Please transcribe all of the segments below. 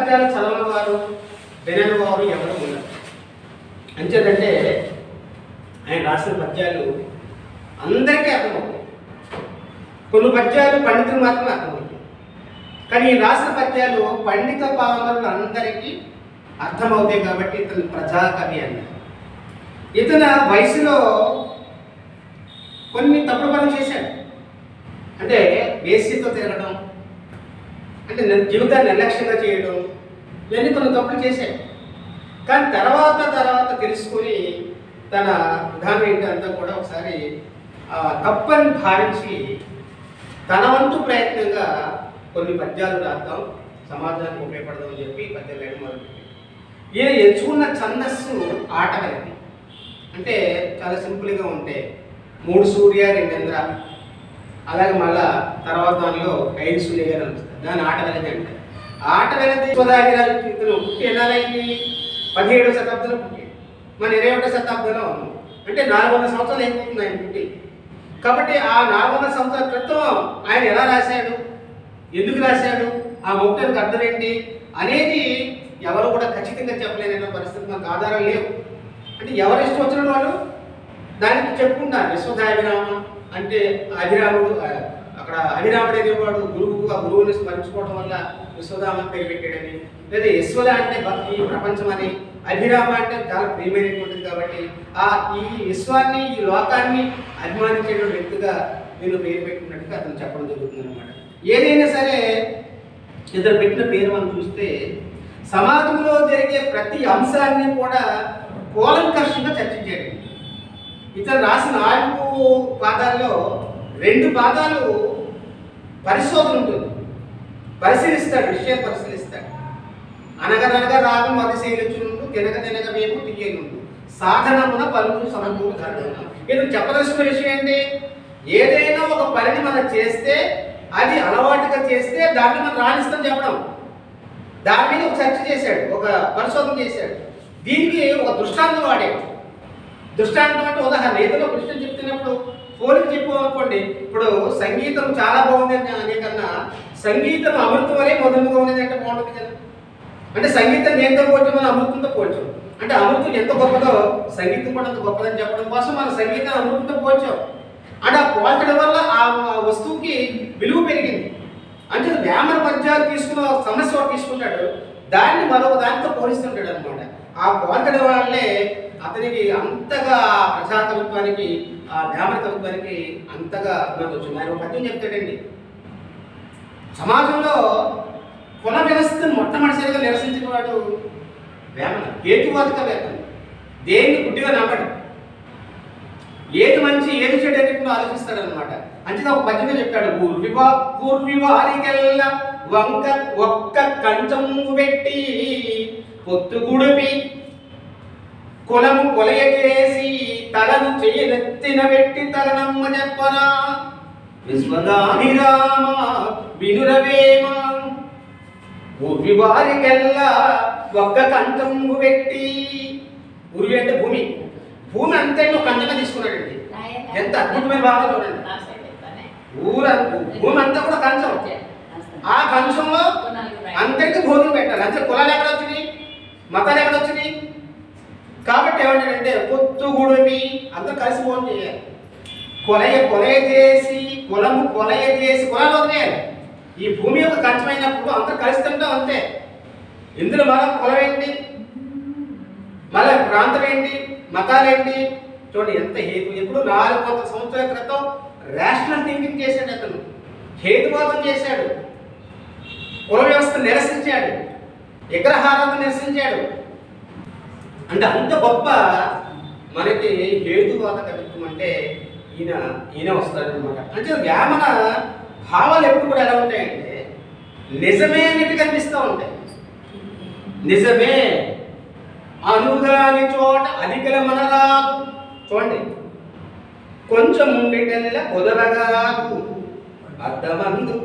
పద్యాలు చదవని వారు వినని వారు ఎవరు ఉన్నారు. అంచేతంటే ఆయన రాసిన పద్యాలు అందరికీ అర్థమవుతాయి. కొన్ని పద్యాలు పండితులు మాత్రమే అర్థమవుతాయి. కానీ ఈ రాసిన పద్యాలు పండిత పామరులు అందరికీ అర్థమవుతాయి కాబట్టి ఇతను ప్రజాకవి అన్నారు. ఇతను వయసులో కొన్ని తప్పుడు పనులు చేశాడు. అంటే వేసితో తిరగడం, అంటే జీవితాన్ని నిర్లక్ష్యంగా చేయడం, ఇవన్నీ కొన్ని తప్పులు చేశాడు. కానీ తర్వాత తెలుసుకొని తన విధానం ఏంటంతా కూడా ఒకసారి తప్పని భావించి తన వంతు ప్రయత్నంగా కొన్ని పద్యాలు రాద్దాం, సమాజానికి ఉపయోగపడదాం అని చెప్పి పద్యాలు వేయడం మొదలుపెట్టాడు. ఈయన ఎంచుకున్న ఛందస్సు ఆటవెలది. అంటే చాలా సింపుల్గా ఉంటే 3 సూర్య 2 ఇంద్ర, అలాగే మళ్ళా తర్వాత దానిలో 5 సూర్యగా నడుస్తుంది. దాని ఆటవెలది అంటే ఆటవెలది సోదాగిరాలు ఇతను పుట్టి ఎన్నాలైంది? 17వ శతాబ్దంలో పుట్టి మన 21వ శతాబ్దంలో ఉన్నాం. అంటే 400 సంవత్సరాలు అయిపోతుంది ఆయన పుట్టి. కాబట్టి ఆ 400 సంవత్సరాల క్రితం ఆయన ఎలా రాశాడు, ఎందుకు రాశాడు, ఆ మౌక్తానికి అర్థం ఏంటి అనేది ఎవరు కూడా ఖచ్చితంగా చెప్పలేని పరిస్థితి, మనకు ఆధారం లేవు. అంటే ఎవరు ఇష్టం వచ్చిన వాళ్ళు దానికి చెప్పుకుంటారు. విశ్వధాభిరామ అంటే అభిరాముడు, అక్కడ అభిరాముడు అనేవాడు గురువు, ఆ గురువుని స్మరించుకోవడం వల్ల విశ్వధామ పేరు పెట్టాడని, లేదా యశ్వద అంటే ఈ ప్రపంచం అని, అభిరామ అంటే చాలా ప్రియమైనటువంటిది కాబట్టి ఈ విశ్వాన్ని, ఈ లోకాన్ని అభిమానించేటువంటి వ్యక్తిగా నేను పేరు పెట్టినట్టుగా అతను చెప్పడం జరుగుతుంది అనమాట. ఏదైనా సరే ఇతను పెట్టిన పేరు మనం చూస్తే సమాజంలో జరిగే ప్రతి అంశాన్ని కూడా కూలంకషంగా చర్చించాడు. ఇతను రాసిన 4 పాదాల్లో 2 పాదాలు పరిశోధన ఉంటుంది, పరిశీలిస్తాడు, విషయాన్ని పరిశీలిస్తాడు. అనగనగా రాగం మదిశైలుచునుండు, తినక వేపు తీయనుండు, సాధనమున పలుకు సమకూరు ధరణ. ఇది చెప్పదలసిన విషయం ఏంటి? ఏదైనా ఒక పనిని మనం చేస్తే, అది అలవాటుగా చేస్తే దాన్ని మనం రాణిస్తాం చెప్పడం. దాని మీద ఒక చర్చ చేశాడు, ఒక పరిశోధన చేశాడు. దీనికి ఒక దృష్టాంతం వాడాడు. దృష్టాంతం అంటే ఉదాహరణ, ఏదైనా కృష్ణ చెప్తున్నప్పుడు పోలిక చెప్పామనుకోండి, ఇప్పుడు సంగీతం చాలా బాగుంది అనే కన్నా సంగీతం అమృతం అనే మధురంగా ఉన్నది అంటే బాగుంటుంది కదా. అంటే సంగీతం దేంతో పోల్చాం, మనం అమృతంతో పోల్చాం. అంటే అమృతం ఎంత గొప్పదో సంగీతం కూడా అంత గొప్పదని చెప్పడం కోసం మన సంగీతాన్ని అమృతంతో పోల్చాం. అంటే ఆ పోల్చడం వల్ల ఆ వస్తువుకి విలువ పెరిగింది. అంటే వేమన పద్యాలు తీసుకున్న సమస్య తీసుకుంటాడు, దాన్ని మరొక దానితో పోలిస్తుంటాడు అనమాట. ఆ పోల్చడం వల్లే అతనికి అంతగా ప్రజాకవిత్వానికి, ఆ వేమన కవిత్వానికి అంతగా వచ్చింది. ఆయన ఒక పద్యం చెప్తాడండి, సమాజంలో కుల వ్యవస్థను మొట్టమొదటిసారిగా నిరసించిన వాడు వేమన. హేతువాదిక వేమన, దేన్ని గుడ్డిగా నమ్మడు, ఏది మంచి ఏది చెడు అనేది ఆలోచిస్తాడు అనమాట. అంచేత ఒక పద్యంగా చెప్తాడు, పూర్వివారికెల్లా వంక ఒక్క కంచము పెట్టి పొత్తు గుడిపి కులము కొలయ చేసి తలను చేయనెత్తిన పెట్టి తలనమ్మ చెప్పరా విశ్వదాభిరామ వినురవేమ. పూర్వివారికెల్లా ఒక్క కంచము పెట్టి, ఉరి అంటే భూమి, భూమి అంతే ఒక కంచంగా తీసుకున్నాడండి. ఎంత అద్భుతమైన భావన చూడండి. భూమి అంతా కూడా కంచం, ఆ కంచంలో అందరికీ భోజనం పెట్టాలి. అంతే కులాలు ఎక్కడ వచ్చినాయి, మతాలు ఎక్కడ వచ్చినాయి? కాబట్టి ఏమంటాడంటే పొత్తు గుడిపి అందరూ కలిసి భోజనం చేయాలి. కొలయ చేసి కులము కొలయ చేసి కులాలు వదిలేయాలి. ఈ భూమి యొక్క కంచమైనప్పుడు అందరూ కలిసి తింటాం అంతే. ఇందులో మనం కులం ఏంటి, మళ్ళీ ప్రాంతం ఏంటి, మతాలేంటి చూడండి ఎంత హేతు. ఎప్పుడు 400 సంవత్సరాల క్రితం రేషనల్ థింకింగ్ చేశాడు అతను, హేతువాదం చేశాడు, కుల వ్యవస్థ నిరసించాడు, విగ్రహారాధన నిరసించాడు. అంటే అంత గొప్ప మనకి హేతువాద కవిత్వం అంటే ఈయన వస్తాడు అనమాట. అంటే వేమన భావాలు ఎప్పుడు కూడా ఎలా ఉంటాయంటే నిజమే అన్నట్టు కనిపిస్తూ ఉంటాయి. నిజమే అనుగాని చోట అధికల మనరాదు. చూడండి, కొంచెం ఉండిటెల్ల కుదరగాదు, అర్ధమందు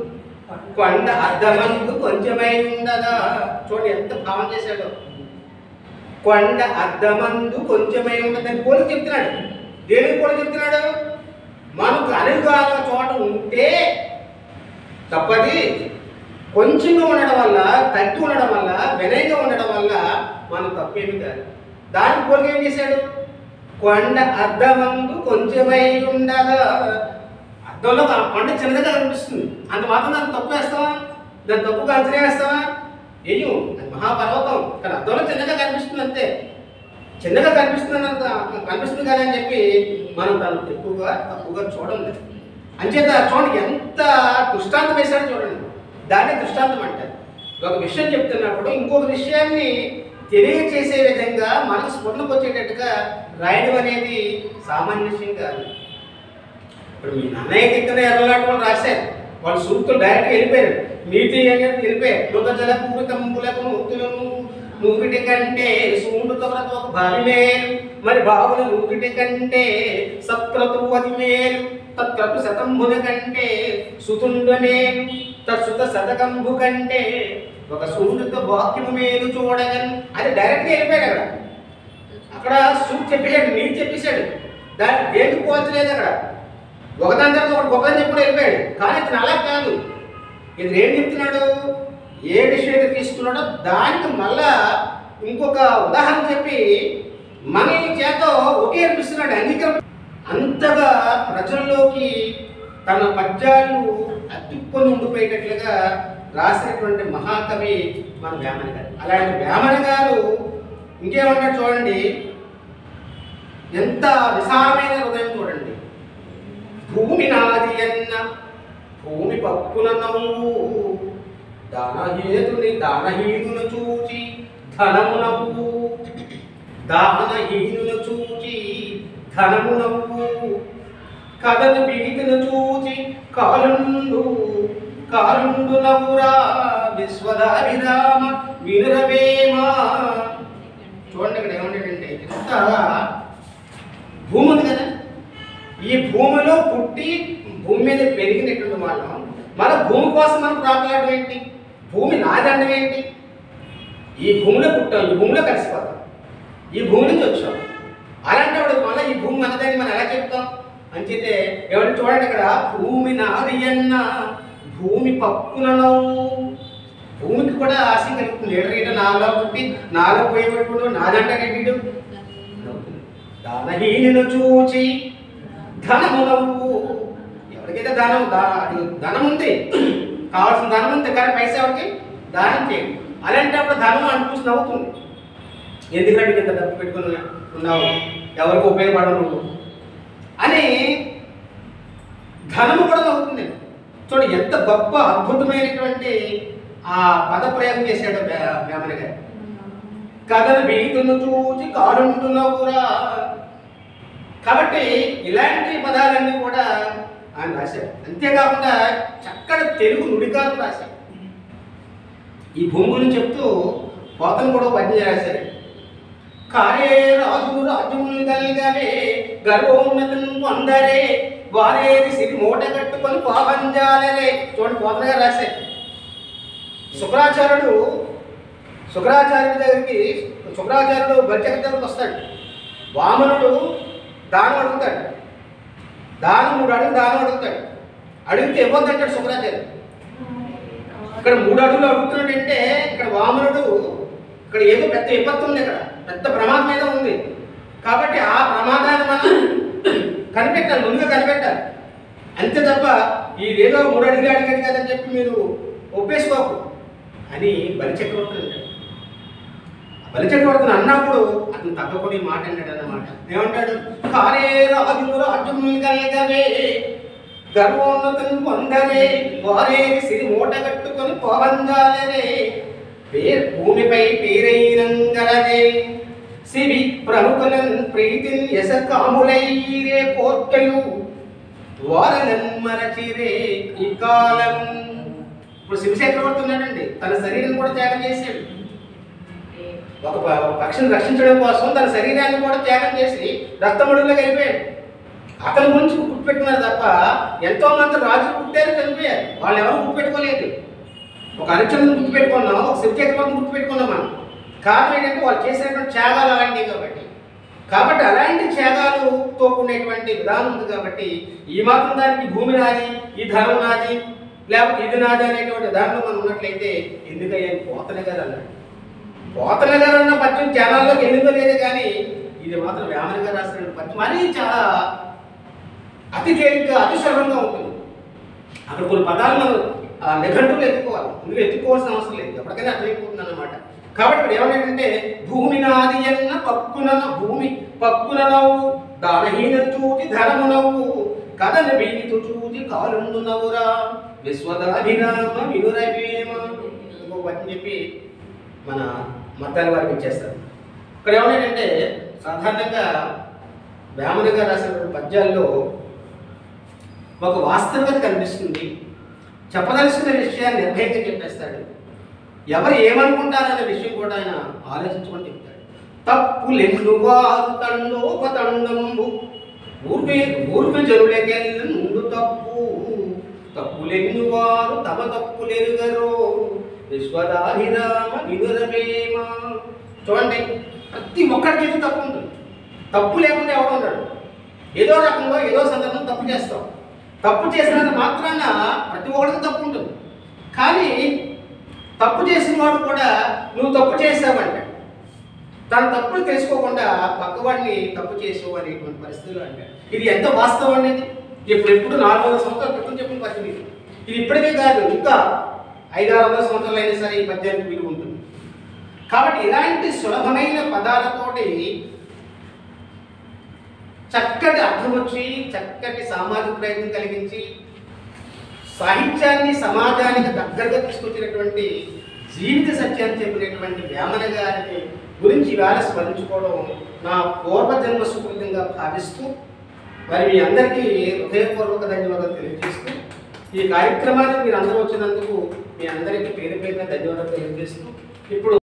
కొండ అర్ధమందు కొంచెమై ఉండదా. చూడండి ఎంత భావం చేశాడో. కొండ అర్ధమందు కొంచెమై ఉండదని పోలి చెప్తున్నాడు. దేనికి పోలి చెప్తున్నాడు? మనకు అనుగాన చోట ఉంటే తప్పది, కొంచెంగా ఉండడం వల్ల, తగ్గి ఉండడం వల్ల, వినయంగా ఉండడం వల్ల మనం తప్పేమి కాదు. దానికి పోలిక ఏం చేశాడు? కొండ అద్దమందు కొంచెమై ఉండగా, అద్దంలో కొండ చిన్నదిగా కనిపిస్తుంది, అంత మాత్రం దాన్ని తప్పు వేస్తావా? దాన్ని తప్పుగా అంచనా వేస్తావా? ఏయు, అది మహాపర్వతం, కానీ అద్దంలో చిన్నగా కనిపిస్తుంది అంతే. చిన్నగా కనిపిస్తుంది కదా అని చెప్పి మనం దాన్ని తప్పుగా చూడండి. అంచేత చూడండి ఎంత దృష్టాంతం వేశాడో చూడండి. దాన్ని దృష్టాంతం అంటారు. ఒక విషయం చెప్తున్నప్పుడు ఇంకొక విషయాన్ని తెలియచేసే విధంగా మనకు స్ఫురణకు వచ్చేటట్టుగా రాయడం అనేది సామాన్య విషయం కాదు. ఇప్పుడు మీ అన్నయ్య కింద ఎర్రలాటలు రాశారు, వాళ్ళు సూక్తులు డైరెక్ట్గా వెళ్ళిపోయారు. నీతి అనేది వెళ్ళిపోయారు. మృత జల పూరితములకు నూతులను నూగిటి కంటే సూండుతో ఒక భావి మేలు, మరి బావుల నూగిటి కంటే సత్క్రతు అది మేలు, తత్క్రతు శతంభుల కంటే సుతుండ మేలు, తత్సుత శతకంభు కంటే ఒక సూండుతో వాక్యము మేలు చూడగను. అది డైరెక్ట్గా వెళ్ళిపోయాడు. అక్కడ సూట్ చెప్పేశాడు, నీతి చెప్పేశాడు, దాన్ని దేనికి పోల్చలేదు. అక్కడ ఒకదాని తర్వాత ఒకటి గొప్పదని చెప్పి వెళ్ళిపోయాడు. కానీ ఇతను అలా కాదు. ఇది ఏం చెప్తున్నాడు? ఏ విషయం అయితే తీసుకున్నాడో దానికి మళ్ళా ఇంకొక ఉదాహరణ చెప్పి మన చేత ఒకే అనిపిస్తున్నాడు. అంగీకరణ అంతగా ప్రజల్లోకి తన పద్యాలు అతుక్కొని ఉండిపోయేటట్లుగా రాసినటువంటి మహాకవి మన వేమన గారు. అలాంటి వేమన గారు ఇంకేమన్నాడు చూడండి, ఎంత విశాలమైన హృదయం చూడండి. భూమి నాది అన్న భూమి పక్కున నవ్వు, దానహీనును చూచి ధనము నవ్వు, దానహీనును చూచి ధనము నవ్వు, కథను బీతును చూచి కాలుండు నవ్వురా విశ్వదాభిరామ వినురవేమా. చూడండి ఇక్కడ ఏమంటాడంటే, ఇంత భూమి ఉంది కదా, ఈ భూమిలో పుట్టి భూమి మీద పెరిగినటువంటి వాళ్ళం మన భూమి కోసం మనం ప్రాకులాడడం ఏంటి? భూమి నాదండం ఏంటి? ఈ భూమిలో పుట్టాం, ఈ భూమిలో కలిసిపోతాం, ఈ భూమి నుంచి వచ్చాం. అలాంటప్పుడు మళ్ళీ ఈ భూమి మనదని మనం ఎలా చెప్తాం? అంచేతే ఎవరిని చూడండి ఇక్కడ, భూమి నాది అన్న భూమి పక్కున నవ్వు. భూమికి కూడా ఆశ కలుగుతుంది. ఏట నాలో పుట్టి నాలో పోయేటప్పుడు నాదంటే దానహీనును చూచి ధనము నవ్వు. ఎవరికైతే ధనం ఉంది, కావాల్సిన ధనం ఉంది, కానీ పైసా ఎవరికి దానం చేయండి. అలాంటప్పుడు ధనం అనిపిస్తుంది, నవ్వుతుంది. ఎందుకంటే ఇంత డబ్బు పెట్టుకుని ఉన్నావు, ఎవరికి ఉపయోగపడవు నువ్వు అని ధనము కూడా నవ్వుతుంది. చూడండి ఎంత గొప్ప అద్భుతమైనటువంటి ఆ పద ప్రయోగం చేశాడు వేమన గారు. కథను బీతును చూచి కాలుంటున్నవురా. కాబట్టి ఇలాంటి పదాలన్నీ కూడా ఆయన రాశాడు. అంతేకాకుండా చక్కటి తెలుగు నుడికారు రాశాడు. ఈ భూమి గురించి చెప్తూ పోతను కూడా పద్యం రాశారు. కారే రాజు రాజ్యములు గల్గవే గర్వోన్నతం పొందరే వారేది సిరి మూట కట్టుకొని పాపంజాలరే. చూడండి పోతన గారు రాశారు. శుక్రాచార్యుడు బలిచక్ర దగ్గరికి వస్తాడు. వామనుడు దానం అడుగుతాడు, 3 అడుగులు దానం అడుగుతాడు. అడిగితే ఇవ్వద్దంటాడు శుక్రాచార్యుడు. ఇక్కడ 3 అడుగులు అడుగుతున్నాడంటే ఇక్కడ వామనుడు ఇక్కడ ఏదో పెద్ద విపత్తు ఉంది, ఇక్కడ పెద్ద ప్రమాదం మీద ఉంది. కాబట్టి ఆ ప్రమాదాన్ని మనం కనిపెట్టాలి, ముందుగా కనిపెట్టాలి. అంతే తప్ప ఇదేదో 3 అడుగులు అడిగాడు కదని చెప్పి మీరు ఒప్పేసుకోకు అని బలిచక్రవర్తి అంటాడు. బలిచక్రవర్తిని అన్నప్పుడు అతను తగ్గకుండా ఈ మాట అన్నాడు అన్నమాట. ఏమంటాడు? కారే రాజు రాజ్యములు గల్గవే గర్వోన్నతం పొందరే వారేది సిరి మూట కట్టుకొని పోవందాలరే భూమిపై పేరైనంగలదే శివి ప్రముఖులన్ ప్రీతిన్ యశ కాములైరే కోర్కెలు వారలన్ మరచిరే ఈ కాలం. ఇప్పుడు శివచక్రవర్తి ఉన్నాడండి, తన శరీరం కూడా త్యాగం చేశాడు. ఒక పక్షిని రక్షించడం కోసం తన శరీరాన్ని కూడా త్యాగం చేసి రక్తముడులో వెళ్ళిపోయాడు. అతని గురించి గుర్తుపెట్టుకున్నారు తప్ప ఎంతో మంది రాజులు పుట్టారు, చనిపోయారు. వాళ్ళు ఎవరు గుర్తుపెట్టుకోలేదు. ఒక అరిచంద్రుని గుర్తుపెట్టుకున్నాం, ఒక శివచక్రవర్తిని గుర్తుపెట్టుకున్నాం మనం. కారణం ఏంటంటే వాళ్ళు చేసినటువంటి త్యాగాలు అలాంటివి కాబట్టి అలాంటి త్యాగాలతో కూడినటువంటి విధానం ఉంది. కాబట్టి ఈ మాత్రం దానికి భూమి నాది, ఈ ధనం నాది, లేకపోతే ఇది నాది అనేటువంటి దాంట్లో మనం ఉన్నట్లయితే ఎందుకయ్యా పోతన గారు అన్నాడు. పోతన గారు అన్న పద్యం ఛానల్లోకి ఎందుకో లేదు, కానీ ఇది మాత్రం వేమన గారు రాసిన పద్యం మరీ చాలా అతి తేలిగ్గా అతి సులభంగా ఉంటుంది. అక్కడ కొన్ని పదాలు మనం నిఘంటువులు ఎత్తుకోవాలి, ఇందులో ఎత్తుకోవాల్సిన అవసరం లేదు, ఎప్పటికైనా అర్థమైపోతుంది అన్నమాట. కాబట్టి ఇక్కడ ఏమంటే భూమి నాది అన్న భూమి పక్కునవు దానహీన చూచి ధనమునవు కథను వీరితో చూచి కాలుందునవురా విశ్వదాభిరామ వినురవేమ అని చెప్పి మన మతాల వారికి ఇచ్చేస్తారు. ఇక్కడ ఏమంటే సాధారణంగా వేమన గారు రాసిన పద్యాల్లో ఒక వాస్తవికత కనిపిస్తుంది. చెప్పదలుచుకున్న విషయాన్ని నిర్భయంగా చెప్పేస్తాడు. ఎవరు ఏమనుకుంటారనే విషయం కూడా ఆయన ఆలోచించుకొని చెప్తాడు. తప్పులెన్ను వారు తండోపతండంబు ఊర్పి జనులకెళ్ళ ముందు తప్పులెన్ను వారు తమ తప్పులెరుగరో విశ్వదాభిరామ వినురవేమ. చూడండి, ప్రతి ఒక్కరికి ఏదో తప్పు ఉంటుంది. తప్పు లేకుండా ఎవడు ఉన్నాడు? ఏదో రకంగా ఏదో సందర్భం తప్పు చేస్తాం. తప్పు చేసినంత మాత్రాన ప్రతి ఒక్కరికి తప్పు ఉంటుంది. కానీ తప్పు చేసిన వాడు కూడా నువ్వు తప్పు చేసావంట, తన తప్పులు తెలుసుకోకుండా పక్కవాడిని తప్పు చేసావు అనేటువంటి పరిస్థితులు అంటారు. ఇది ఎంత వాస్తవం అనేది ఎప్పుడు 400 సంవత్సరాల క్రితం చెప్పిన పద్యం ఇది. ఇది ఇప్పటికే కాదు, ఇంకా 500-600 సంవత్సరాలు అయినా సరే ఈ పద్యానికి విలువ ఉంటుంది. కాబట్టి ఇలాంటి సులభమైన పదాలతోటి చక్కటి అర్థం వచ్చి చక్కటి సామాజిక ప్రయత్నం కలిగించి సాహిత్యాన్ని సమాజానికి దగ్గరగా తీసుకొచ్చినటువంటి జీవిత సత్యాన్ని చెప్పినటువంటి వేమన గారిని గురించి ఇవాళ స్మరించుకోవడం నా పూర్వజన్మ సుకృతంగా భావిస్తూ మరి మీ అందరికీ హృదయపూర్వక ధన్యవాదాలు తెలియజేస్తూ ఈ కార్యక్రమానికి మీరు అందరూ వచ్చినందుకు మీ అందరికీ పేరు పేరున ధన్యవాదాలు తెలియజేస్తూ ఇప్పుడు